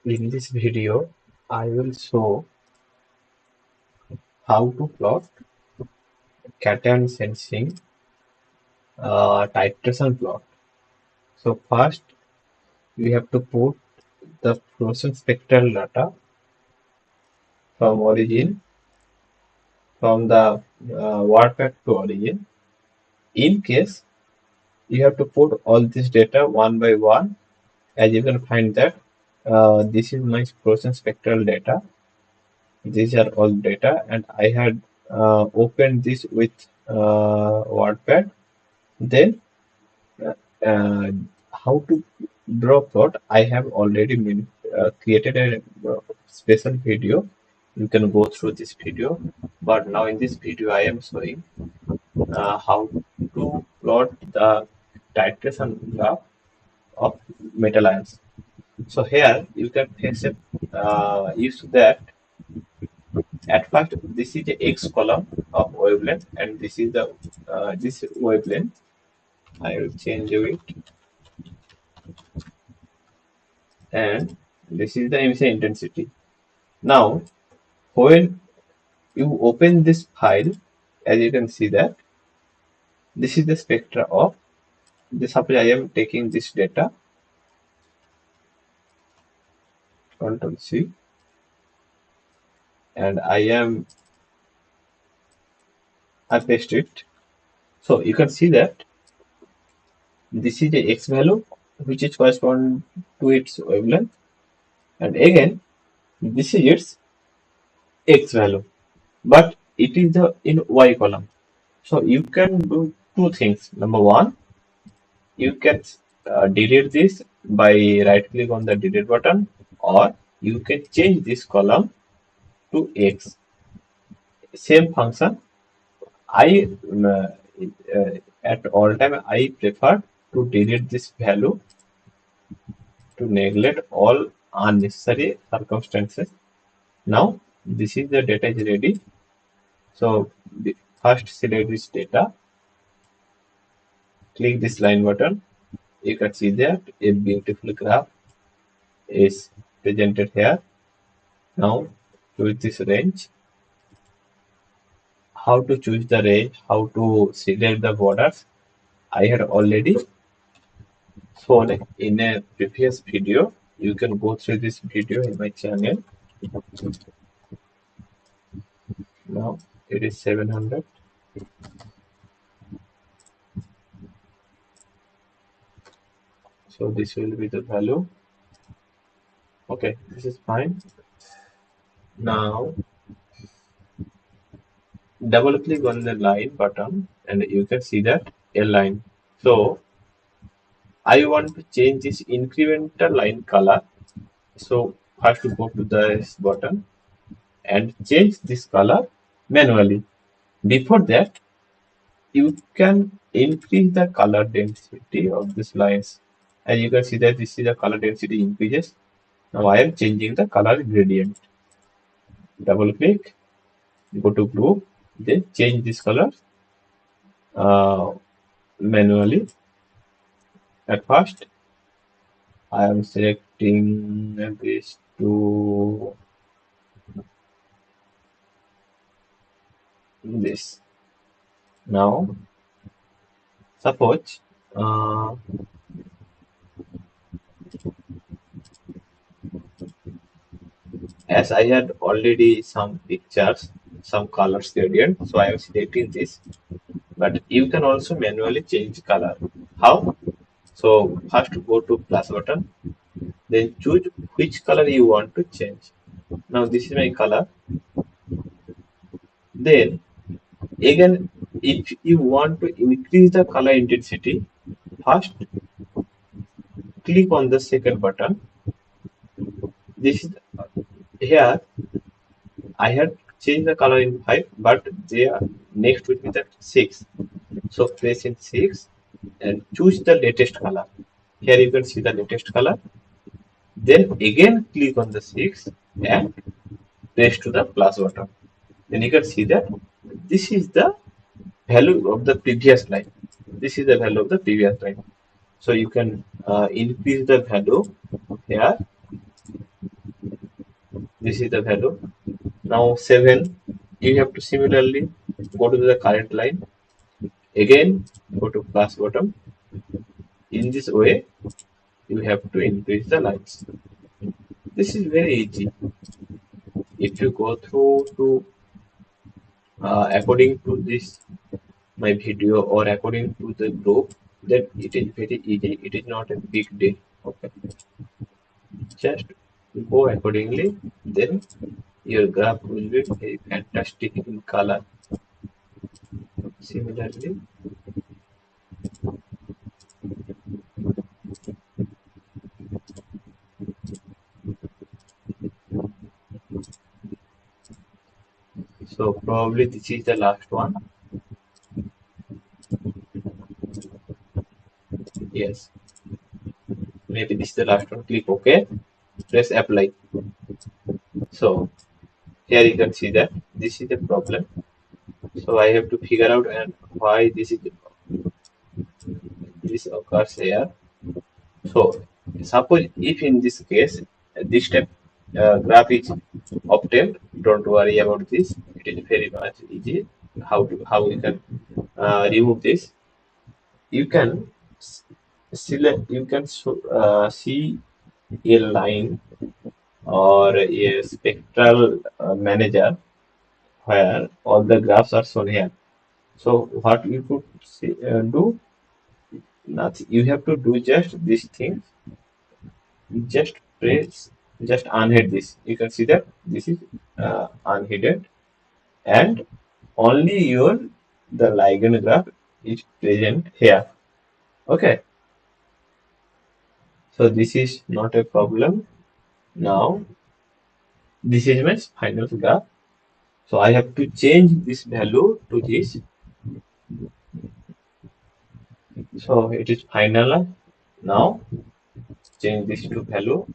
In this video, I will show how to plot cation sensing titration plot. So first, we have to put the fluorescence spectral data from origin, from the warpath to origin. In case you have to put all this data one by one, as you can find that this is my fluorescence spectral data. These are all data, and I had opened this with WordPad. Then uh, how to draw plot? I have already created a special video. You can go through this video, but now in this video I am showing how to plot the titration graph of metal ions. So here you can face it, use that. At first, this is the x column of wavelength, and this is the this wavelength. I will change it, and this is the emission intensity. Now, when you open this file, as you can see that this is the spectra of the. Suppose I am taking this data, Control C, and I paste it. So you can see that this is the x value, which is correspond to its wavelength, and again this is its x value, but it is the in y column. So you can do two things. Number one, you can delete this by right click on the delete button, or you can change this column to x. Same function. I at all time I prefer to delete this value to neglect all unnecessary circumstances. Now this is the data is ready. So first select this data, click this line button. You can see that a beautiful graph is presented here. Now choose this range. How to choose the range, how to select the borders, I had already shown in a previous video. You can go through this video in my channel. Now it is 700. So this will be the value. Okay, this is fine. Now double click on the line button and you can see that a line. So I want to change this incremental line color. So first to go to this button and change this color manually. Before that, you can increase the color density of these lines. And you can see that this is the color density increases. Now I am changing the color gradient. Double click, go to group, then change this color uh, manually. At first, I am selecting this to this. Now, suppose as I had already some pictures, some colors gradient, so I am selecting this. But you can also manually change color. How? So first go to plus button, then choose which color you want to change. Now this is my color. Then again, if you want to increase the color intensity, first click on the second button. This is here. I had changed the color in 5, but they are next with me that 6. So press in 6 and choose the latest color. Here you can see the latest color. Then again click on the 6 and press to the plus button. Then you can see that this is the value of the previous line. This is the value of the previous line. So you can increase the value here This is the value. Now 7, you have to similarly go to the current line. Again, go to plus bottom. In this way, you have to increase the lines. This is very easy. If you go through to according to this my video or according to the group, then it is very easy. It is not a big deal. Okay, just go accordingly. Then your graph will be very fantastic in color. Similarly, so probably this is the last one. Yes, maybe this is the last one. Click OK. Press apply. So here you can see that this is the problem. So I have to figure out and why this occurs here. So suppose if in this case this step graph is obtained, don't worry about this. It is very much easy. How you can remove this? You can select. You can see a line or a spectral manager where all the graphs are shown here. So what you could do? Nothing. You have to do just this thing. Just press, just unhide this. You can see that this is unhidden, and only your the ligand graph is present here. Okay, so this is not a problem. Now this is my final graph. So I have to change this value to this. So it is final. Now change this to value.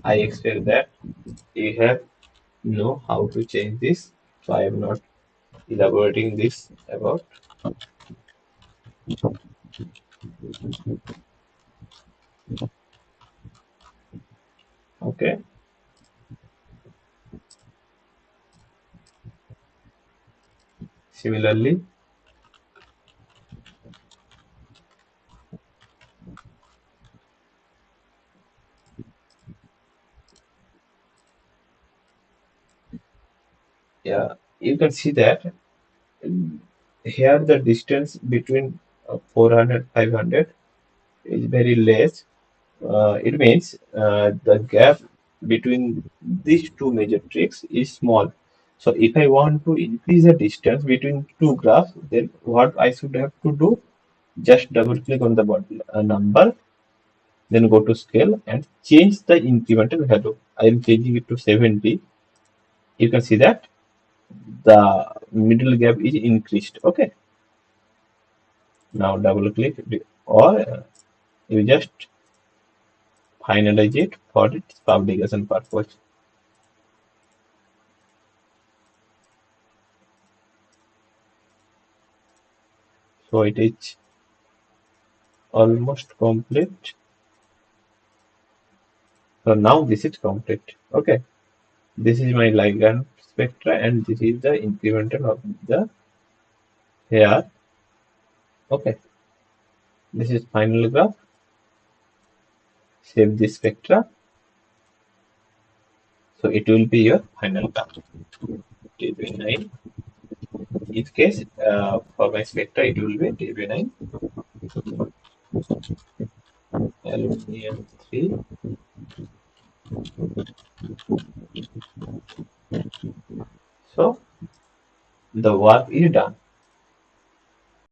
I expect that you have know how to change this. So I am not elaborating this about. Okay. Similarly, yeah, you can see that here the distance between 400 is very less. It means the gap between these two major tricks is small. So if I want to increase the distance between two graphs, then what I should have to do? Just double click on the number, then go to scale and change the incremental value. I am changing it to 70. You can see that the middle gap is increased. Okay, now double click or you just finalize it for its publication purpose. So it is almost complete. So now this is complete. Okay, this is my ligand spectra and this is the incremental of the hair. Okay, this is final graph. Save this spectra. So it will be your final graph. TB9. In case for my spectra, it will be TB9 aluminium 3. So the work is done.